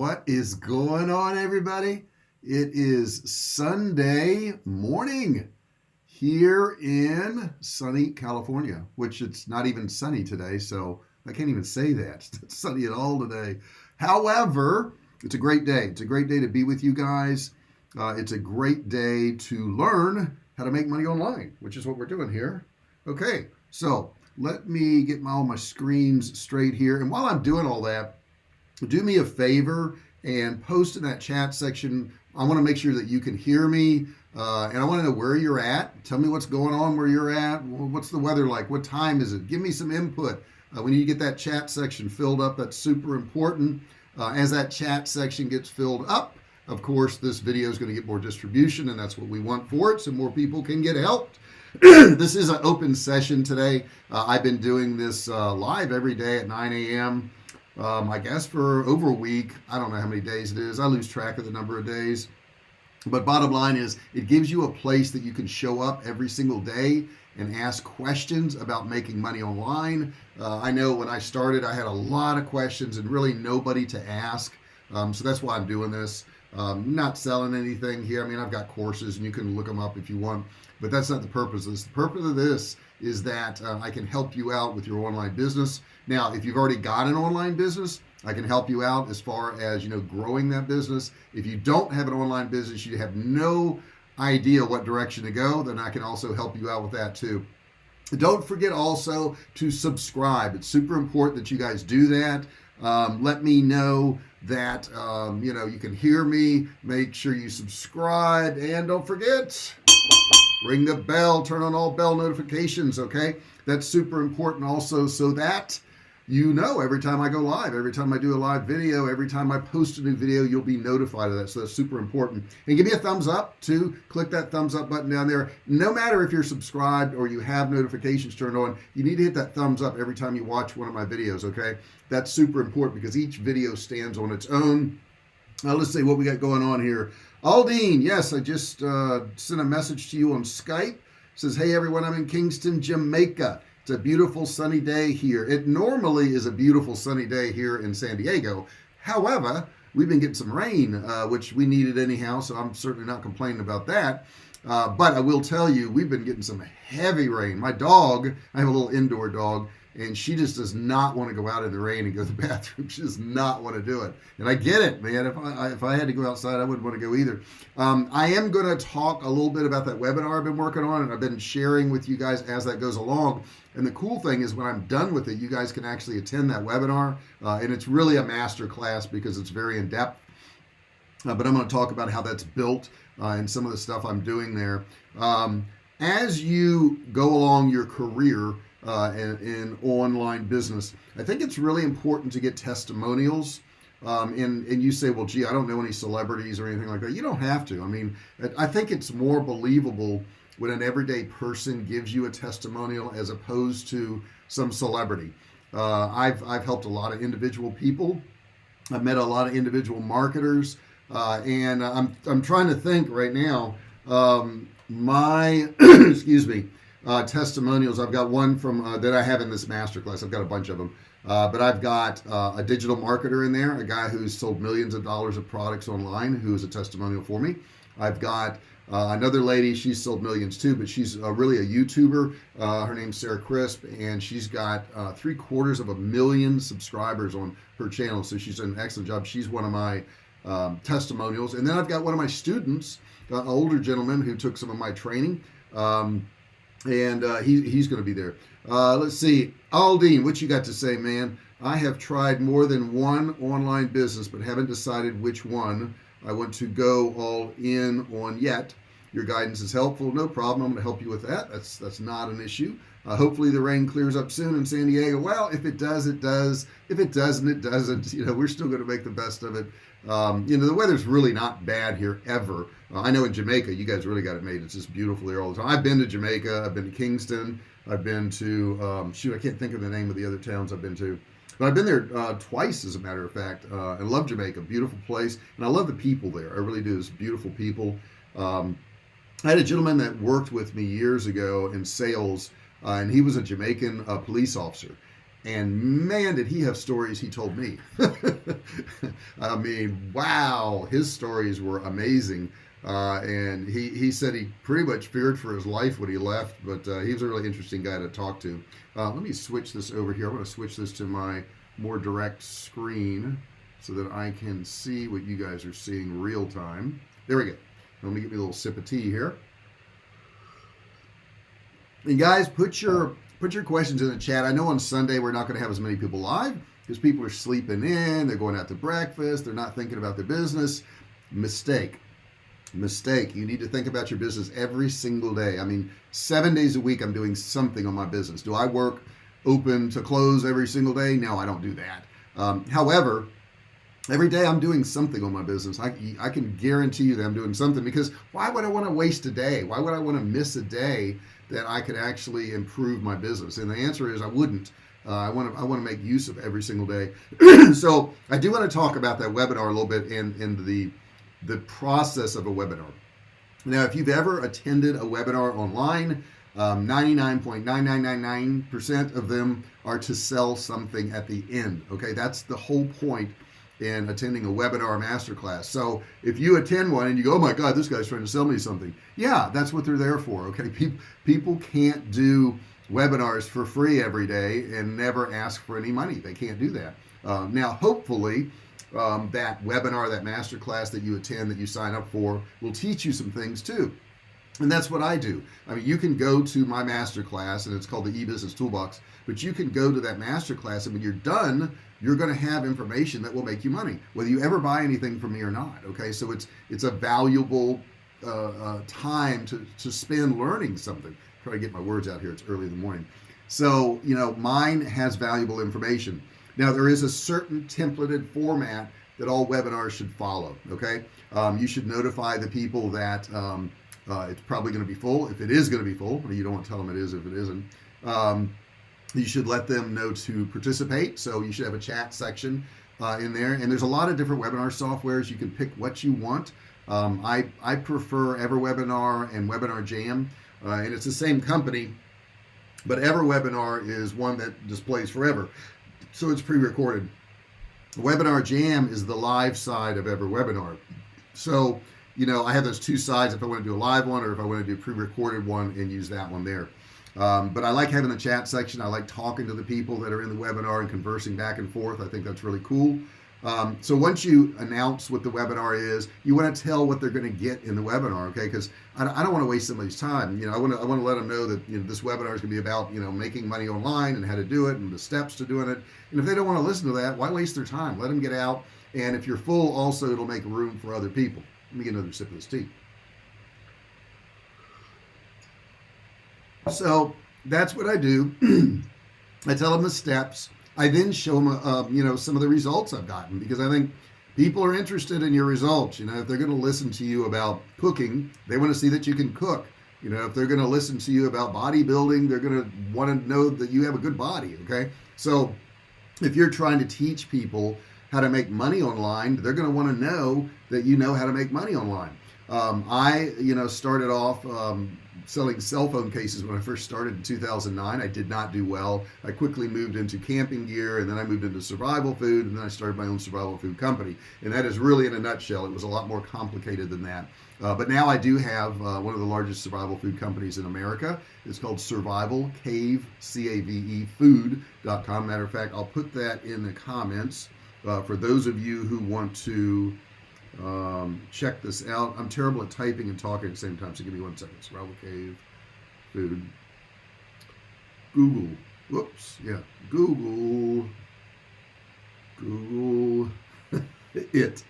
What is going on, everybody? It is Sunday morning here in sunny California, which it's not even sunny today, so I can't even say that. It's not sunny at all today. However, it's a great day. It's a great day to be with you guys. It's a great day to learn how to make money online, which is what we're doing here. Okay, so let me get all my screens straight here. And while I'm doing all that, do me a favor and post in that chat section. I want to make sure that you can hear me, and I want to know where you're at. Tell me what's going on where you're at. What's the weather like? What time is it? Give me some input. We need to get that chat section filled up. That's super important. As that chat section gets filled up, of course, this video is going to get more distribution, and that's what we want for it, so more people can get helped. This is an open session today. I've been doing this live every day at 9 a.m. I guess for over a week. I don't know how many days it is. I lose track of the number of days. But bottom line is, it gives you a place that you can show up every single day and ask questions about making money online. I know when I started, I had a lot of questions and really nobody to ask. So that's why I'm doing this. Not selling anything here. I mean, I've got courses and you can look them up if you want, but that's not the purpose of this. The purpose of this is that I can help you out with your online business. Now, if you've already got an online business, I can help you out as far as, growing that business. If you don't have an online business, you have no idea what direction to go, then I can also help you out with that too. Don't forget also to subscribe. It's super important that you guys do that. Let me know that you can hear me. Make sure you subscribe, and don't forget, ring the bell, turn on all bell notifications. Okay, that's super important also, so that every time I go live, every time I do a live video, every time I post a new video, you'll be notified of that. So that's super important. And give me a thumbs up too. Click that thumbs up button down there. No matter if you're subscribed or you have notifications turned on, you need to hit that thumbs up every time you watch one of my videos. Okay, that's super important because each video stands on its own. Now let's see what we got going on here. Aldine, yes, I just sent a message to you on Skype. It says, hey everyone, I'm in Kingston, Jamaica. It's a beautiful sunny day here. It normally is a beautiful sunny day here in San Diego. However, we've been getting some rain, which we needed anyhow, so I'm certainly not complaining about that. But I will tell you, we've been getting some heavy rain. My dog, I have a little indoor dog, and she just does not want to go out in the rain and go to the bathroom. She does not want to do it. And I get it, man. If I had to go outside, I wouldn't want to go either. I am going to talk a little bit about that webinar I've been working on, and I've been sharing with you guys as that goes along. And the cool thing is when I'm done with it, you guys can actually attend that webinar. And it's really a master class because it's very in-depth. But I'm going to talk about how that's built and some of the stuff I'm doing there. As you go along your career, in online business, I think it's really important to get testimonials. And you say, well, gee, I don't know any celebrities or anything like that. You don't have to. I mean, I think it's more believable when an everyday person gives you a testimonial as opposed to some celebrity. I've helped a lot of individual people. I've met a lot of individual marketers, and I'm trying to think right now. My excuse me. Testimonials. I've got one from that I have in this masterclass. I've got a bunch of them, but I've got a digital marketer in there, a guy who's sold millions of dollars of products online, who is a testimonial for me. I've got another lady. She's sold millions too, but she's really a YouTuber. Her name's Sarah Crisp, and she's got 750,000 subscribers on her channel. So she's done an excellent job. She's one of my testimonials. And then I've got one of my students, an older gentleman who took some of my training. And he's going to be there. Let's see. Aldine, what you got to say, man? I have tried more than one online business, but haven't decided which one I want to go all in on yet. Your guidance is helpful. No problem. I'm going to help you with that. That's not an issue. Hopefully the rain clears up soon in San Diego. Well, if it does, it does. If it doesn't, it doesn't. We're still going to make the best of it. The weather's really not bad here ever. I know in Jamaica, you guys really got it made. It's just beautiful there all the time. I've been to Jamaica. I've been to Kingston. I've been to, I can't think of the name of the other towns I've been to. But I've been there twice, as a matter of fact. I love Jamaica. Beautiful place. And I love the people there. I really do. It's beautiful people. I had a gentleman that worked with me years ago in sales, and he was a Jamaican police officer. And man, did he have stories he told me. I mean, wow, his stories were amazing. And he said he pretty much feared for his life when he left, but he was a really interesting guy to talk to. Let me switch this over here. I'm going to switch this to my more direct screen so that I can see what you guys are seeing real time. There we go. Let me get me a little sip of tea here. And guys, put your questions in the chat. I know on Sunday we're not going to have as many people live because people are sleeping in, they're going out to breakfast, they're not thinking about their business. Mistake. You need to think about your business every single day. I mean, 7 days a week I'm doing something on my business. Do I work open to close every single day? No, I don't do that. However, every day I'm doing something on my business. I can guarantee you that I'm doing something, because why would I want to waste a day? Why would I want to miss a day that I could actually improve my business? And the answer is I wouldn't. I want to make use of every single day. So I do want to talk about that webinar a little bit and the process of a webinar. Now, if you've ever attended a webinar online, 99.9999% of them are to sell something at the end. Okay, that's the whole point in attending a webinar or masterclass. So if you attend one and you go, oh my God, this guy's trying to sell me something. Yeah, that's what they're there for. Okay, people can't do webinars for free every day and never ask for any money. They can't do that. Now, hopefully, that webinar, that masterclass that you attend, that you sign up for, will teach you some things too. And that's what I do. I mean, you can go to my masterclass, and it's called the E-Business Toolbox, but you can go to that masterclass, and when you're done, you're going to have information that will make you money, whether you ever buy anything from me or not. Okay, so it's a valuable time to spend learning something. Try to get my words out here. It's early in the morning. So, mine has valuable information. Now, there is a certain templated format that all webinars should follow. Okay, you should notify the people that it's probably going to be full. If it is going to be full, you don't want to tell them it is if it isn't. You should let them know to participate. So you should have a chat section in there. And there's a lot of different webinar softwares. You can pick what you want. I prefer EverWebinar and Webinar Jam, and it's the same company, but EverWebinar is one that displays forever, so it's pre-recorded. Webinar Jam is the live side of EverWebinar. So I have those two sides if I want to do a live one or if I want to do a pre-recorded one and use that one there. But I like having the chat section. I like talking to the people that are in the webinar and conversing back and forth. I think that's really cool. So once you announce what the webinar is, you want to tell what they're going to get in the webinar, okay? Because I don't want to waste somebody's time. I want to let them know that this webinar is going to be about making money online and how to do it and the steps to doing it. And if they don't want to listen to that, why waste their time? Let them get out. And if you're full, also it'll make room for other people. Let me get another sip of this tea. So that's what I do. I tell them the steps. I then show them, some of the results I've gotten, because I think people are interested in your results. If they're going to listen to you about cooking, they want to see that you can cook. If they're going to listen to you about bodybuilding, they're going to want to know that you have a good body. Okay. So if you're trying to teach people how to make money online, they're going to want to know that you know how to make money online. I started off selling cell phone cases when I first started in 2009. I did not do well. I quickly moved into camping gear, and then I moved into survival food, and then I started my own survival food company. And that is really in a nutshell. It was a lot more complicated than that. But now I do have one of the largest survival food companies in America. It's called Survivalcave, CAVE food.com. Matter of fact, I'll put that in the comments for those of you who want to check this out. I'm terrible at typing and talking at the same time, so give me 1 second. Survivalcave food. Google. Whoops. Yeah. Google it.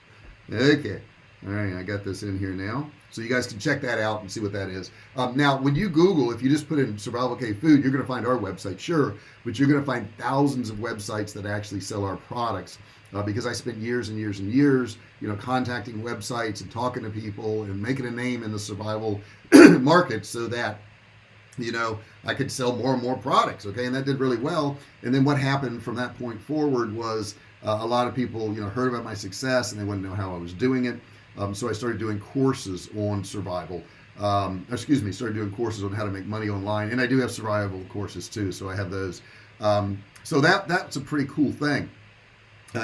Okay. All right. I got this in here now. So you guys can check that out and see what that is. Now, when you Google, if you just put in Survivalcave food, you're going to find our website, sure, but you're going to find thousands of websites that actually sell our products. Because I spent years and years and years, contacting websites and talking to people and making a name in the survival market so that, I could sell more and more products. Okay. And that did really well. And then what happened from that point forward was a lot of people, heard about my success and they wanted to know how I was doing it. So I started doing courses on survival. Started doing courses on how to make money online. And I do have survival courses too. So I have those. So that's a pretty cool thing.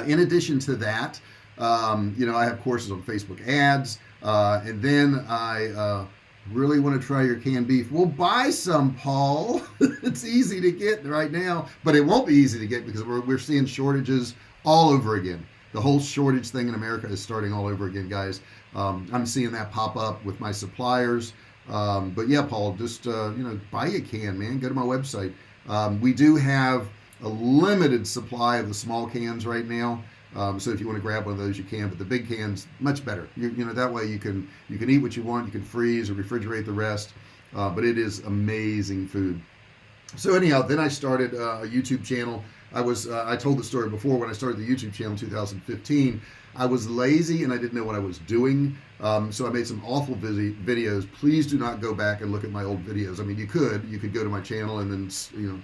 In addition to that, I have courses on Facebook ads, and then I really want to try your canned beef. We'll buy some, Paul. It's easy to get right now, but it won't be easy to get because we're seeing shortages all over again. The whole shortage thing in America is starting all over again, guys. I'm seeing that pop up with my suppliers. But yeah, Paul, just buy a can, man. Go to my website. We do have a limited supply of the small cans right now. So if you want to grab one of those, you can. But the big cans, much better. That way you can eat what you want. You can freeze or refrigerate the rest. But it is amazing food. So anyhow, then I started a YouTube channel. I told the story before when I started the YouTube channel in 2015. I was lazy and I didn't know what I was doing. So I made some awful videos. Please do not go back and look at my old videos. I mean, you could go to my channel and then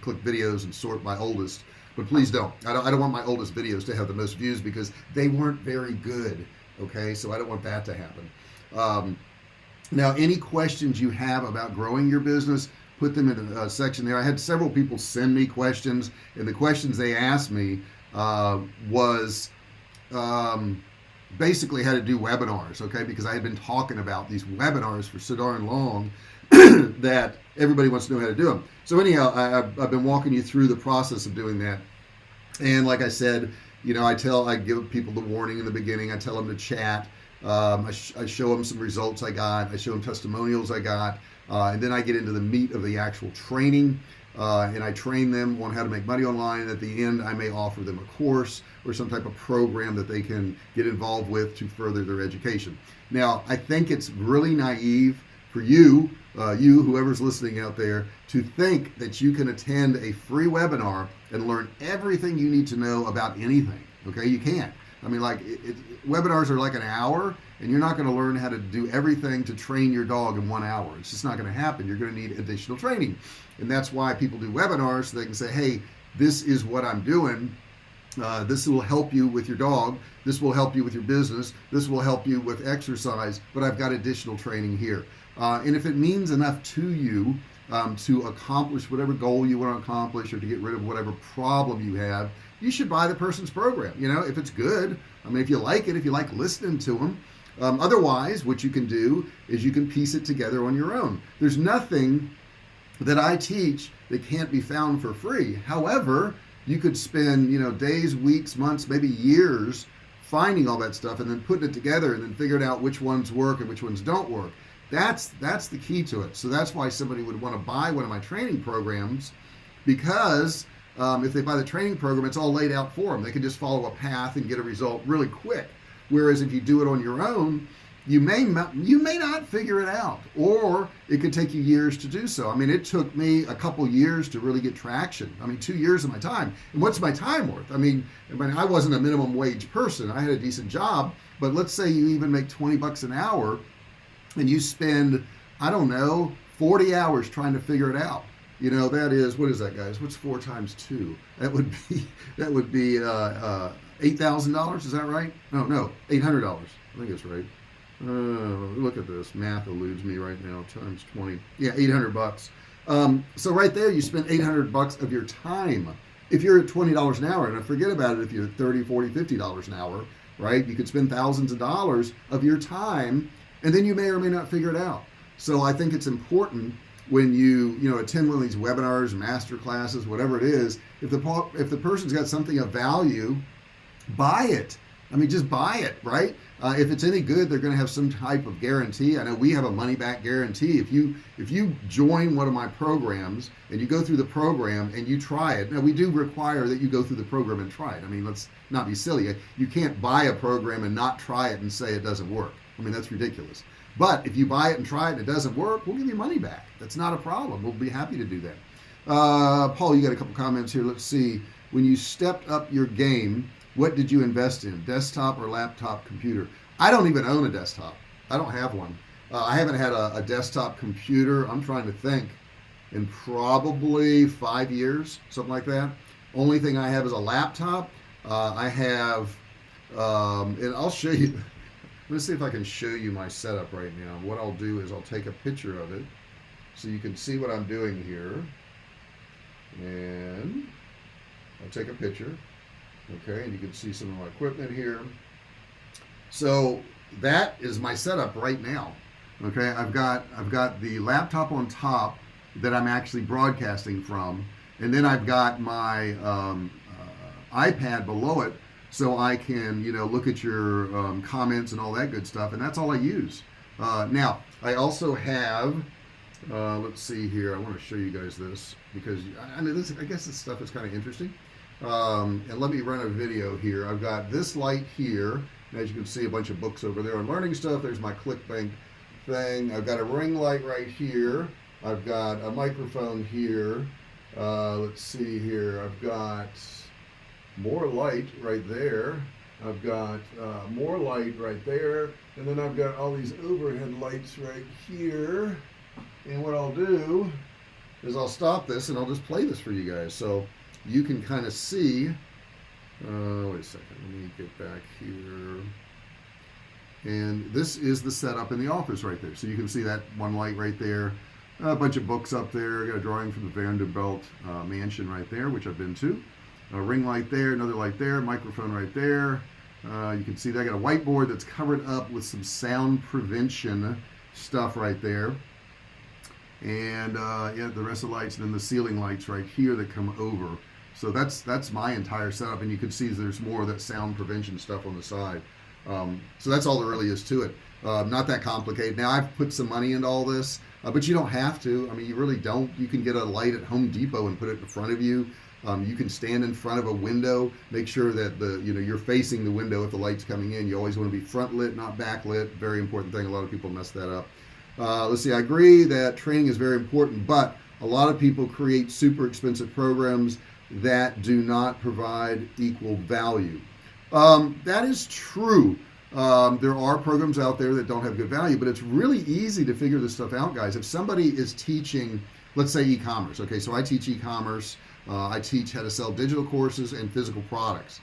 click videos and sort by oldest. But please don't. I don't want my oldest videos to have the most views because they weren't very good. Okay, so I don't want that to happen. Now, any questions you have about growing your business, put them in a section there. I had several people send me questions, and the questions they asked me was basically how to do webinars, okay? Because I had been talking about these webinars for so darn long that everybody wants to know how to do them. So anyhow, I've been walking you through the process of doing that. And like I said, I give people the warning in the beginning. I tell them to chat. I show them some results I got. I show them testimonials I got. And then I get into the meat of the actual training. And I train them on how to make money online. And at the end, I may offer them a course or some type of program that they can get involved with to further their education. Now, I think it's really naive for you, whoever's listening out there, to think that you can attend a free webinar and learn everything you need to know about anything. Okay, you can't. I mean, webinars are like an hour, and you're not going to learn how to do everything to train your dog in 1 hour. It's just not going to happen. You're going to need additional training. And that's why people do webinars, so they can say, hey, this is what I'm doing. This will help you with your dog. This will help you with your business. This will help you with exercise, but I've got additional training here. And if it means enough to you to accomplish whatever goal you want to accomplish or to get rid of whatever problem you have, you should buy the person's program. If it's good, I mean, if you like it, if you like listening to them. Otherwise, what you can do is you can piece it together on your own. There's nothing that I teach that can't be found for free. However, you could spend, days, weeks, months, maybe years finding all that stuff and then putting it together and then figuring out which ones work and which ones don't work. That's the key to it. So that's why somebody would want to buy one of my training programs, because if they buy the training program, it's all laid out for them. They can just follow a path and get a result really quick. Whereas if you do it on your own, you may not figure it out, or it could take you years to do so. I mean, it took me a couple years to really get traction. I mean, 2 years of my time. And what's my time worth? I mean, I wasn't a minimum wage person. I had a decent job, but let's say you even make $20 an hour and you spend, 40 hours trying to figure it out. That is, what is that, guys? What's 4 times 2? That would be $8,000. Is that right? No, $800. I think it's right. Look at this. Math eludes me right now. Times 20. Yeah, $800. So right there, you spend $800 of your time. If you're at $20 an hour, and forget about it if you're at $30, $40, $50 an hour, right? You could spend thousands of dollars of your time, and then you may or may not figure it out. So I think it's important when you attend one of these webinars, master classes, whatever it is, if the person's got something of value, buy it. I mean, just buy it, right? If it's any good, they're going to have some type of guarantee. I know we have a money-back guarantee. If you join one of my programs and you go through the program and you try it, now we do require that you go through the program and try it. I mean, let's not be silly. You can't buy a program and not try it and say it doesn't work. I mean, that's ridiculous. But if you buy it and try it and it doesn't work, we'll give you money back. That's not a problem. We'll be happy to do that. Paul, you got a couple comments here. Let's see. When you stepped up your game, what did you invest in? Desktop or laptop computer? I don't even own a desktop. I don't have one. I haven't had a desktop computer, I'm trying to think, in probably 5 years, something like that. Only thing I have is a laptop. I have, and I'll show you. Let's see if I can show you my setup right now. What I'll do is I'll take a picture of it so you can see what I'm doing here. And I'll take a picture. Okay, and you can see some of my equipment here. So that is my setup right now. Okay, I've got the laptop on top that I'm actually broadcasting from, and then I've got my iPad below it, so I can look at your comments and all that good stuff, and that's all I use. Now I also have. Let's see here. I want to show you guys this because I guess this stuff is kind of interesting. And let me run a video here. I've got this light here. And as you can see, a bunch of books over there on learning stuff. There's my ClickBank thing. I've got a ring light right here. I've got a microphone here. Let's see here. I've got more light right there. I've got more light right there. And then I've got all these overhead lights right here. And what I'll do is I'll stop this and I'll just play this for you guys so you can kind of see. Wait a second, let me get back here. And this is the setup in the office right there. So you can see that one light right there, a bunch of books up there. I got a drawing from the Vanderbilt mansion right there, which I've been to. A ring light there, another light there, microphone right there. You can see that I got a whiteboard that's covered up with some sound prevention stuff right there. And yeah, the rest of the lights, and then the ceiling lights right here that come over. So that's my entire setup, and you can see there's more of that sound prevention stuff on the side. So that's all there really is to it. Not that complicated. Now I've put some money into all this, but you don't have to. I mean, you really don't. You can get a light at Home Depot and put it in front of you. You can stand in front of a window. Make sure that you're facing the window if the light's coming in. You always want to be front lit, not back lit. Very important thing. A lot of people mess that up. Let's see, I agree that training is very important, but a lot of people create super expensive programs that do not provide equal value. That is true. There are programs out there that don't have good value, but it's really easy to figure this stuff out, guys. If somebody is teaching, let's say e-commerce, okay, so I teach e-commerce, I teach how to sell digital courses and physical products.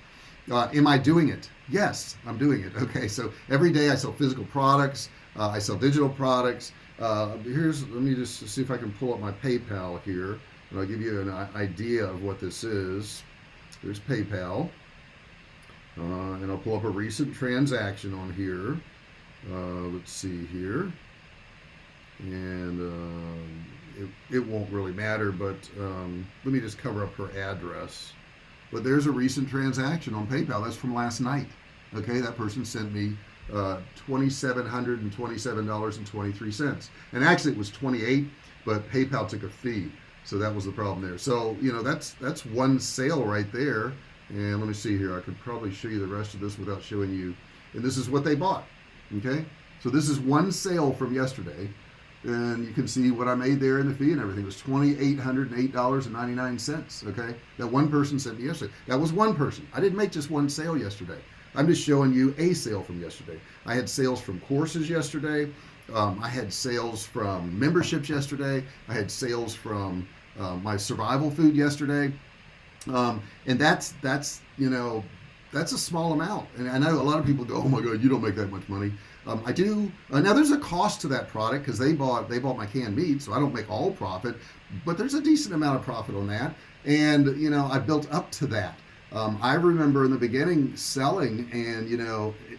Am I doing it? Yes, I'm doing it. Okay, so every day I sell physical products. I sell digital products. Let me just see if I can pull up my PayPal here, and I'll give you an idea of what this is. There's PayPal, and I'll pull up a recent transaction on here. Let's see here, and it won't really matter, but let me just cover up her address. But there's a recent transaction on PayPal. That's from last night. Okay, that person sent me $2,727.23, and actually it was 28, but PayPal took a fee, so that was the problem there. So that's one sale right there. And let me see here. I could probably show you the rest of this without showing you. And this is what they bought. Okay, so this is one sale from yesterday, and you can see what I made there in the fee and everything. It was $2,808.99. Okay, that one person sent me yesterday. That was one person. I didn't make just one sale yesterday. I'm just showing you a sale from yesterday. I had sales from courses yesterday. I had sales from memberships yesterday. I had sales from my survival food yesterday. And that's a small amount. And I know a lot of people go, oh my God, you don't make that much money. I do. Now there's a cost to that product because they bought my canned meat, so I don't make all profit, but there's a decent amount of profit on that. And I built up to that. I remember in the beginning selling, and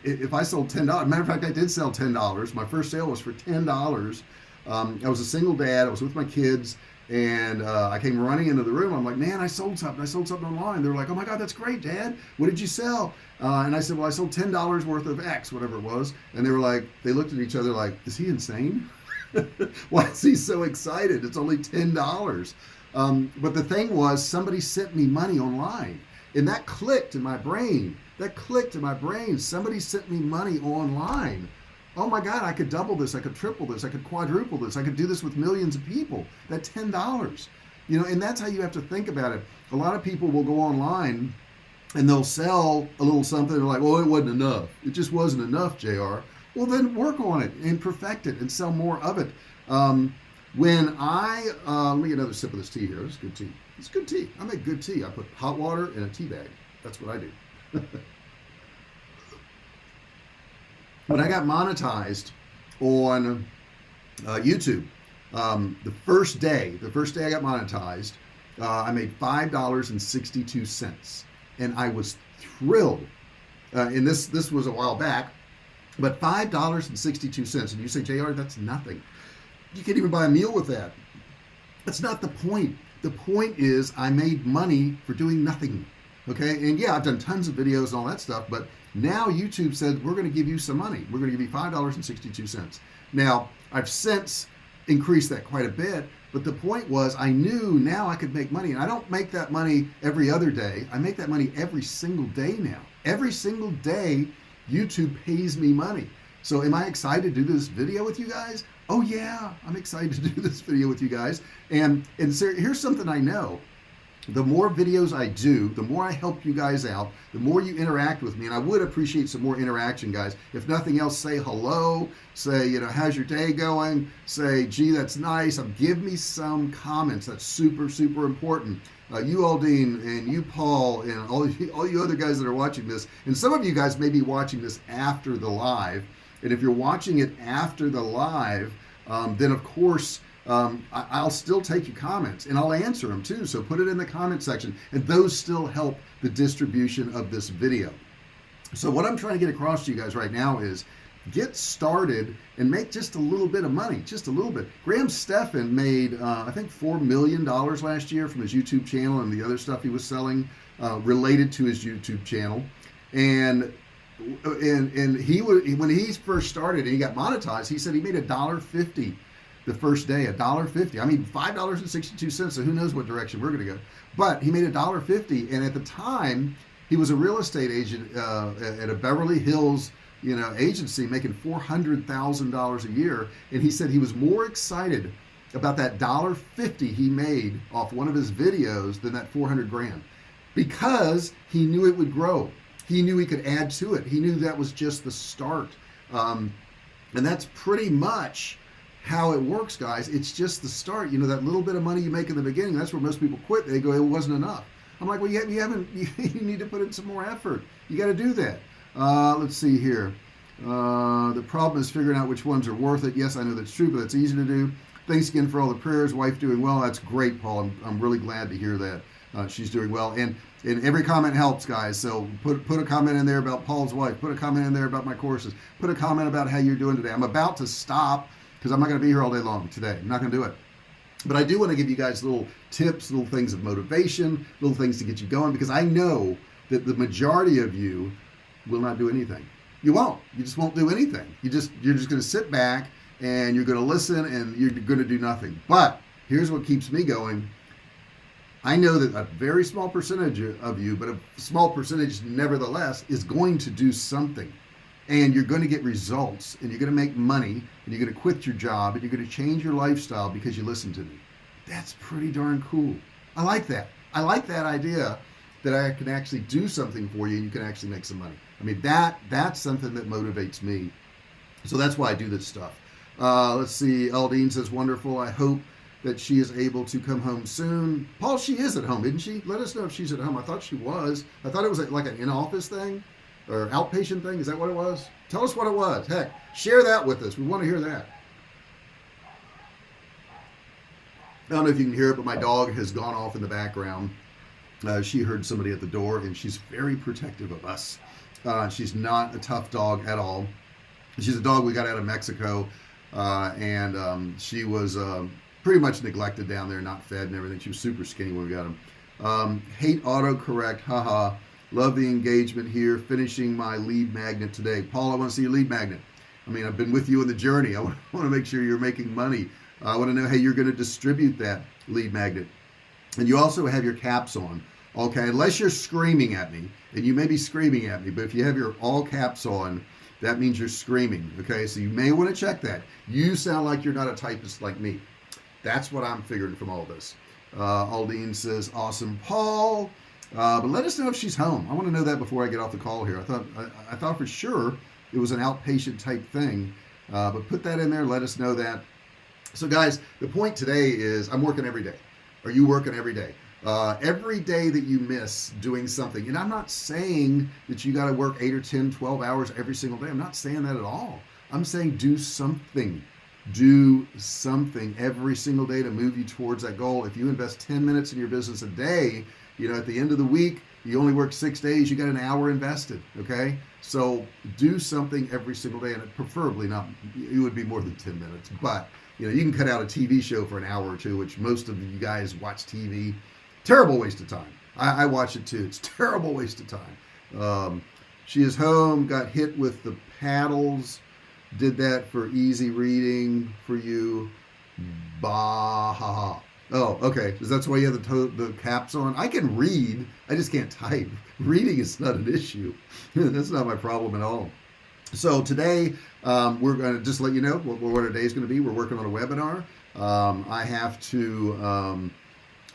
if I sold $10, matter of fact, I did sell $10. My first sale was for $10. I was a single dad. I was with my kids, and I came running into the room. I'm like, man, I sold something. I sold something online. They were like, oh my God, that's great, Dad. What did you sell? And I said, well, I sold $10 worth of X, whatever it was. And they were like, they looked at each other like, is he insane? Why is he so excited? It's only $10. But the thing was, somebody sent me money online. And that clicked in my brain. Somebody sent me money online. Oh my God, I could double this. I could triple this. I could quadruple this. I could do this with millions of people. That $10. And that's how you have to think about it. A lot of people will go online and they'll sell a little something. They're like, well, it wasn't enough. It just wasn't enough, JR. Well, then work on it and perfect it and sell more of it. Let me get another sip of this tea here. It's good tea. It's good tea. I make good tea. I put hot water in a tea bag. That's what I do. When I got monetized on YouTube, the first day I got monetized, I made $5.62, and I was thrilled. And this was a while back, but $5.62. And you say, JR, that's nothing. You can't even buy a meal with that. That's not the point. The point is I made money for doing nothing. Okay, and yeah, I've done tons of videos and all that stuff, but now YouTube said we're going to give you some money. We're going to give you $5.62. Now, I've since increased that quite a bit, but the point was I knew now I could make money, and I don't make that money every other day. I make that money every single day now. Every single day, YouTube pays me money. So am I excited to do this video with you guys? Oh yeah, I'm excited to do this video with you guys. And so here's something I know. The more videos I do, the more I help you guys out, the more you interact with me, and I would appreciate some more interaction, guys. If nothing else, say hello, say, you know, how's your day going? Say, gee, that's nice. Give me some comments. That's super, super important. You, Aldine, and you, Paul, and all you other guys that are watching this, and some of you guys may be watching this after the live, and if you're watching it after the live, then of course, I'll still take your comments and I'll answer them too. So put it in the comment section, and those still help the distribution of this video. So what I'm trying to get across to you guys right now is get started and make just a little bit of money, just a little bit. Graham Stephan made, I think $4 million last year from his YouTube channel and the other stuff he was selling related to his YouTube channel. And he was, when he first started and he got monetized, he said he made $1.50 the first day, $1.50. I mean, $5.62. So who knows what direction we're going to go? But he made $1.50, and at the time, he was a real estate agent at a Beverly Hills, you know, agency, making $400,000 a year. And he said he was more excited about that $1.50 he made off one of his videos than that 400 grand, because he knew it would grow. He knew he could add to it. He knew that was just the start. And that's pretty much how it works, guys. It's just the start. You know, that little bit of money you make in the beginning, that's where most people quit. They go, it wasn't enough. I'm like, well, you need to put in some more effort. You got to do that. Let's see here. The problem is figuring out which ones are worth it. Yes, I know that's true, but that's easy to do. Thanks again for all the prayers. Wife doing well. That's great, Paul. I'm really glad to hear that. She's doing well. And every comment helps, guys. So put a comment in there about Paul's wife. Put a comment in there about my courses. Put a comment about how you're doing today. I'm about to stop, because I'm not going to be here all day long today. I'm not going to do it. But I do want to give you guys little tips, little things of motivation, little things to get you going, because I know that the majority of you will not do anything. You won't. You just won't do anything. You're just going to sit back and you're going to listen and you're going to do nothing. But here's what keeps me going. I know that a very small percentage of you, but a small percentage nevertheless, is going to do something. And you're going to get results, and you're going to make money, and you're going to quit your job, and you're going to change your lifestyle because you listen to me. That's pretty darn cool. I like that. I like that idea that I can actually do something for you and you can actually make some money. I mean, that's something that motivates me. So that's why I do this stuff. Let's see. Aldine says, wonderful. I hope that she is able to come home soon. Paul, she is at home, isn't she? Let us know if she's at home. I thought she was. I thought it was like an in-office thing or outpatient thing. Is that what it was? Tell us what it was. Heck, share that with us. We want to hear that. I don't know if you can hear it, but my dog has gone off in the background. She heard somebody at the door, and she's very protective of us. She's not a tough dog at all. She's a dog we got out of Mexico, and she was pretty much neglected down there, not fed and everything. She was super skinny when we got him. Hate autocorrect, haha. Love the engagement here. Finishing my lead magnet today. Paul, I want to see your lead magnet. I mean, I've been with you on the journey. I want to make sure you're making money. I want to know how you're going to distribute that lead magnet. And you also have your caps on. Okay, unless you're screaming at me, and you may be screaming at me, but if you have your all caps on, that means you're screaming. Okay, so you may want to check that. You sound like you're not a typist like me. That's what I'm figuring from all this. Aldine says, awesome, Paul. But let us know if she's home. I want to know that before I get off the call here. I thought for sure it was an outpatient type thing, but put that in there. Let us know that. So guys, the point today is I'm working every day. Are you working every day? Every day that you miss doing something, and I'm not saying that you got to work 8 or 10, 12 hours every single day. I'm not saying that at all. I'm saying do something. Do something every single day to move you towards that goal. If you invest 10 minutes in your business a day, at the end of the week, you only work 6 days, you got an hour invested. Okay, so do something every single day, and preferably not, it would be more than 10 minutes, but you can cut out a TV show for an hour or two, which most of you guys watch TV. Terrible waste of time. I watch it too. It's a terrible waste of time. She is home, got hit with the paddles. Did that for easy reading for you. Bah ha ha. Oh, okay. So that's why you have the caps on. I can read. I just can't type. Reading is not an issue. That's not my problem at all. So today, we're going to just let you know what our day is going to be. We're working on a webinar. I have to,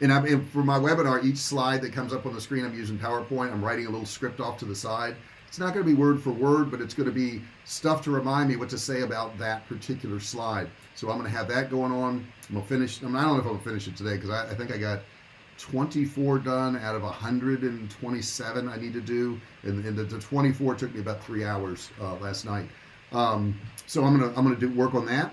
and for my webinar, each slide that comes up on the screen, I'm using PowerPoint. I'm writing a little script off to the side. It's not going to be word for word, but it's going to be stuff to remind me what to say about that particular slide. So I'm going to have that going on. I'm going to finish. I don't know if I'm going to finish it today because I think I got 24 done out of 127 I need to do, and the 24 took me about 3 hours last night. So I'm gonna work on that.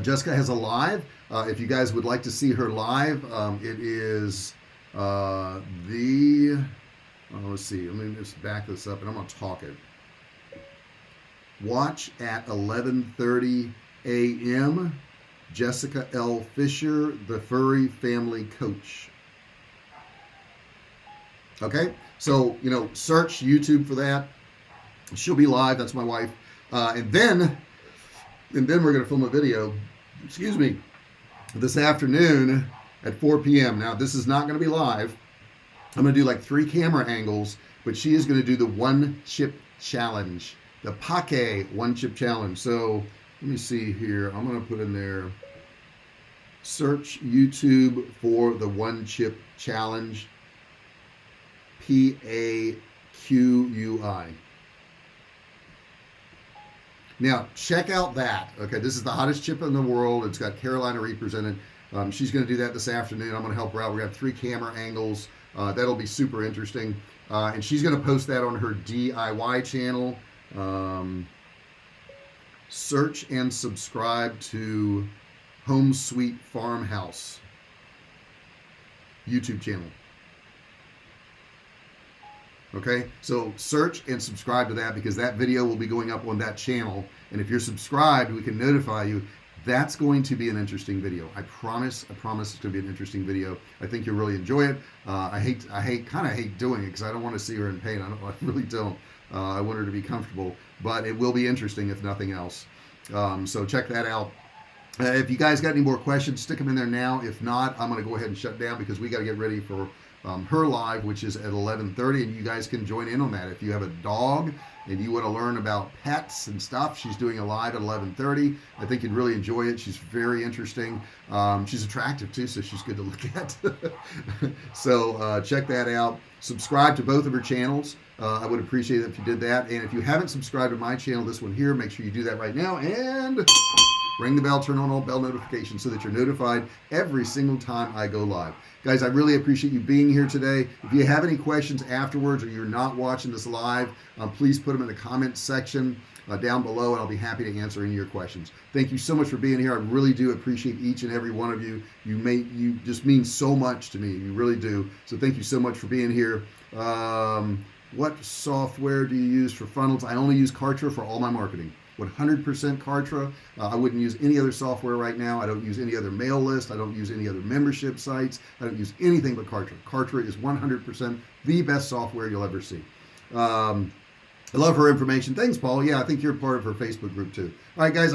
Jessica has a live. If you guys would like to see her live, it is let's see. Let me just back this up, and I'm gonna talk it. Watch at 11:30 a.m. Jessica L. Fisher, the Furry Family Coach. Okay, so search YouTube for that. She'll be live. That's my wife, and then we're gonna film a video. Excuse me, this afternoon at 4 p.m. Now this is not gonna be live. I'm gonna do like 3 camera angles, but she is gonna do the 1-chip challenge, the Pake 1-chip challenge. So let me see here. I'm gonna put in there. Search YouTube for the 1-chip challenge. PAQUI. Now check out that. Okay, this is the hottest chip in the world. It's got Carolina represented. She's going to do that this afternoon. I'm going to help her out. We're going to have 3 camera angles. That'll be super interesting. And she's going to post that on her DIY channel. Search and subscribe to Home Sweet Farmhouse YouTube channel. Okay, so search and subscribe to that, because that video will be going up on that channel, and if you're subscribed, we can notify you. That's going to be an interesting video. I promise it's going to be an interesting video. I think you'll really enjoy it. I kind of hate doing it because I don't want to see her in pain. I really don't. I want her to be comfortable, but it will be interesting if nothing else. So check that out. If you guys got any more questions, stick them in there now. If not, I'm going to go ahead and shut down because we got to get ready for her live, which is at 11:30, and you guys can join in on that. If you have a dog and you want to learn about pets and stuff, she's doing a live at 11:30. I think you'd really enjoy it. She's very interesting. She's attractive too, so she's good to look at. So check that out. Subscribe to both of her channels. I would appreciate it if you did that. And if you haven't subscribed to my channel, this one here, make sure you do that right now. And ring the bell, turn on all bell notifications so that you're notified every single time I go live. Guys, I really appreciate you being here today. If you have any questions afterwards, or you're not watching this live, please put them in the comments section down below, and I'll be happy to answer any of your questions. Thank you so much for being here. I really do appreciate each and every one of you. You just mean so much to me. You really do. So thank you so much for being here. What software do you use for funnels? I only use Kartra for all my marketing. 100% Kartra. I wouldn't use any other software right now. I don't use any other mail list. I don't use any other membership sites. I don't use anything but Kartra. Kartra is 100% the best software you'll ever see. I love her information. Thanks, Paul. Yeah, I think you're part of her Facebook group too. All right, guys.